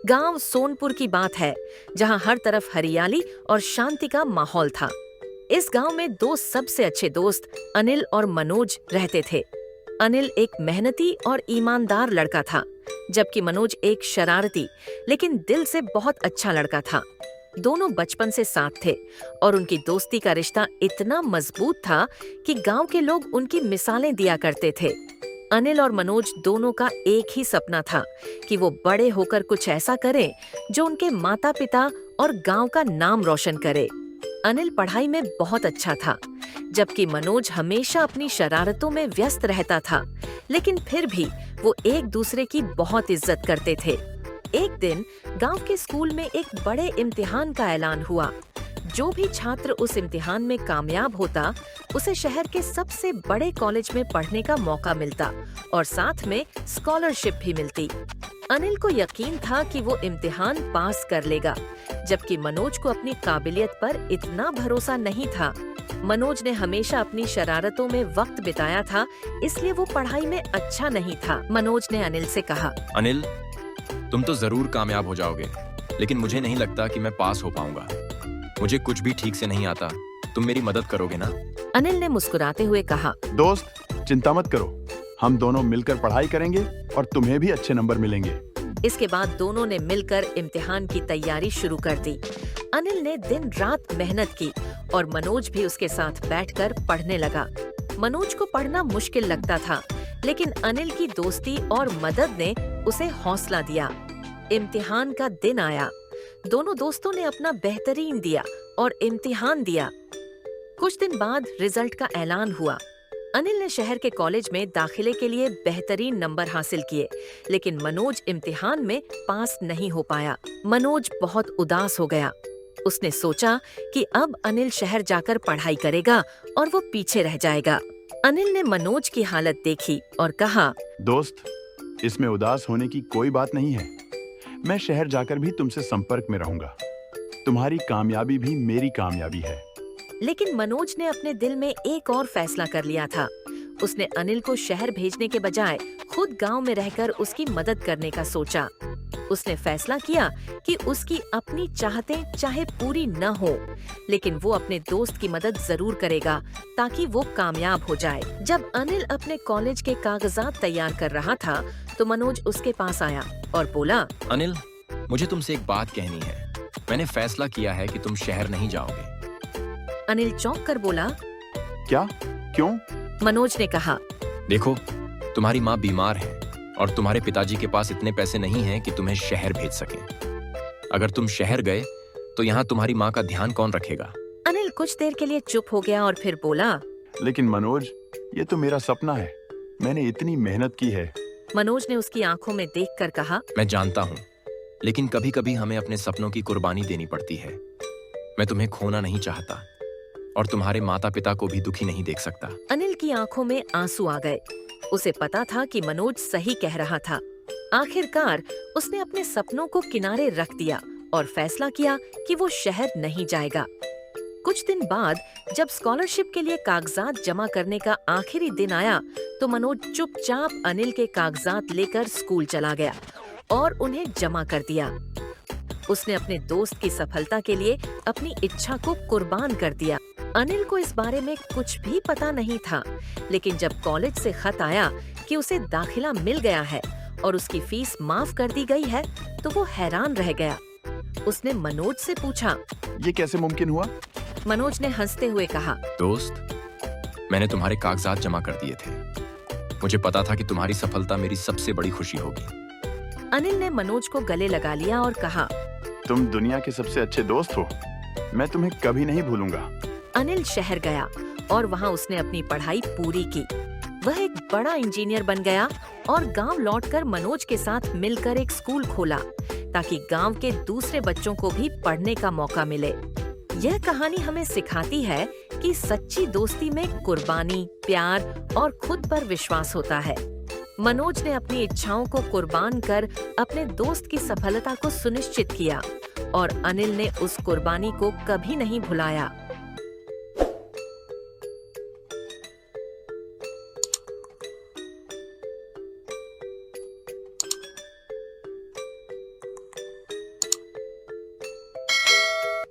गांव सोनपुर की बात है, जहां हर तरफ हरियाली और शांति का माहौल था। इस गांव में दो सबसे अच्छे दोस्त अनिल और मनोज रहते थे। अनिल एक मेहनती और ईमानदार लड़का था, जबकि मनोज एक शरारती लेकिन दिल से बहुत अच्छा लड़का था। दोनों बचपन से साथ थे और उनकी दोस्ती का रिश्ता इतना मजबूत था कि गांव के लोग उनकी मिसालें दिया करते थे। अनिल और मनोज दोनों का एक ही सपना था कि वो बड़े होकर कुछ ऐसा करें जो उनके माता पिता और गांव का नाम रोशन करे। अनिल पढ़ाई में बहुत अच्छा था, जबकि मनोज हमेशा अपनी शरारतों में व्यस्त रहता था, लेकिन फिर भी वो एक दूसरे की बहुत इज्जत करते थे। एक दिन गांव के स्कूल में एक बड़े इम्तिहान का ऐलान हुआ। जो भी छात्र उस इम्तिहान में कामयाब होता, उसे शहर के सबसे बड़े कॉलेज में पढ़ने का मौका मिलता और साथ में स्कॉलरशिप भी मिलती। अनिल को यकीन था कि वो इम्तिहान पास कर लेगा, जबकि मनोज को अपनी काबिलियत पर इतना भरोसा नहीं था। मनोज ने हमेशा अपनी शरारतों में वक्त बिताया था, इसलिए वो पढ़ाई में अच्छा नहीं था। मनोज ने अनिल से कहा, अनिल, तुम तो जरूर कामयाब हो जाओगे, लेकिन मुझे नहीं लगता कि मैं पास हो पाऊंगा। मुझे कुछ भी ठीक से नहीं आता, तुम मेरी मदद करोगे ना? अनिल ने मुस्कुराते हुए कहा, दोस्त, चिंता मत करो, हम दोनों मिलकर पढ़ाई करेंगे और तुम्हें भी अच्छे नंबर मिलेंगे। इसके बाद दोनों ने मिलकर इम्तिहान की तैयारी शुरू कर दी। अनिल ने दिन रात मेहनत की और मनोज भी उसके साथ बैठकर पढ़ने लगा। मनोज को पढ़ना मुश्किल लगता था, लेकिन अनिल की दोस्ती और मदद ने उसे हौसला दिया। इम्तिहान का दिन आया। दोनों दोस्तों ने अपना बेहतरीन दिया और इम्तिहान दिया। कुछ दिन बाद रिजल्ट का ऐलान हुआ। अनिल ने शहर के कॉलेज में दाखिले के लिए बेहतरीन नंबर हासिल किए, लेकिन मनोज इम्तिहान में पास नहीं हो पाया। मनोज बहुत उदास हो गया। उसने सोचा कि अब अनिल शहर जाकर पढ़ाई करेगा और वो पीछे रह जाएगा। अनिल ने मनोज की हालत देखी और कहा, दोस्त, इसमें उदास होने की कोई बात नहीं है। मैं शहर जाकर भी तुमसे संपर्क में रहूंगा। तुम्हारी कामयाबी भी मेरी कामयाबी है। लेकिन मनोज ने अपने दिल में एक और फैसला कर लिया था। उसने अनिल को शहर भेजने के बजाय खुद गांव में रहकर उसकी मदद करने का सोचा। उसने फैसला किया कि उसकी अपनी चाहतें चाहे पूरी न हो, लेकिन वो अपने दोस्त की मदद जरूर करेगा ताकि वो कामयाब हो जाए। जब अनिल अपने कॉलेज के कागजात तैयार कर रहा था, तो मनोज उसके पास आया और बोला, अनिल, मुझे तुमसे एक बात कहनी है। मैंने फैसला किया है कि तुम शहर नहीं जाओगे। अनिल चौंक कर बोला, क्या? क्यों? मनोज ने कहा, देखो, तुम्हारी माँ बीमार है और तुम्हारे पिताजी के पास इतने पैसे नहीं हैं कि तुम्हें शहर भेज सकें। अगर तुम शहर गए तो यहाँ तुम्हारी माँ का ध्यान कौन रखेगा? अनिल कुछ देर के लिए चुप हो गया और फिर बोला, लेकिन मनोज, ये तो मेरा सपना है। मैंने इतनी मेहनत की है। मनोज ने उसकी आंखों में देखकर कहा, मैं जानता हूँ, लेकिन कभी कभी हमें अपने सपनों की कुर्बानी देनी पड़ती है। मैं तुम्हें खोना नहीं चाहता और तुम्हारे माता पिता को भी दुखी नहीं देख सकता। अनिल की आंखों में आंसू आ गए। उसे पता था कि मनोज सही कह रहा था। आखिरकार उसने अपने सपनों को किनारे रख दिया और फैसला किया कि वो शहर नहीं जाएगा। कुछ दिन बाद जब स्कॉलरशिप के लिए कागजात जमा करने का आखिरी दिन आया, तो मनोज चुपचाप अनिल के कागजात लेकर स्कूल चला गया और उन्हें जमा कर दिया। उसने अपने दोस्त की सफलता के लिए अपनी इच्छा को कुर्बान कर दिया। अनिल को इस बारे में कुछ भी पता नहीं था, लेकिन जब कॉलेज से खत आया कि उसे दाखिला मिल गया है और उसकी फीस माफ कर दी गई है, तो वो हैरान रह गया। उसने मनोज से पूछा, ये कैसे मुमकिन हुआ? मनोज ने हंसते हुए कहा, दोस्त, मैंने तुम्हारे कागजात जमा कर दिए थे। मुझे पता था कि तुम्हारी सफलता मेरी सबसे बड़ी खुशी होगी। अनिल ने मनोज को गले लगा लिया और कहा, तुम दुनिया के सबसे अच्छे दोस्त हो। मैं तुम्हें कभी नहीं भूलूंगा। अनिल शहर गया और वहाँ उसने अपनी पढ़ाई पूरी की। वह एक बड़ा इंजीनियर बन गया और गांव लौटकर मनोज के साथ मिलकर एक स्कूल खोला, ताकि गांव के दूसरे बच्चों को भी पढ़ने का मौका मिले। यह कहानी हमें सिखाती है कि सच्ची दोस्ती में कुर्बानी, प्यार और खुद पर विश्वास होता है। मनोज ने अपनी इच्छाओं को कुर्बान कर अपने दोस्त की सफलता को सुनिश्चित किया और अनिल ने उस कुर्बानी को कभी नहीं भुलाया।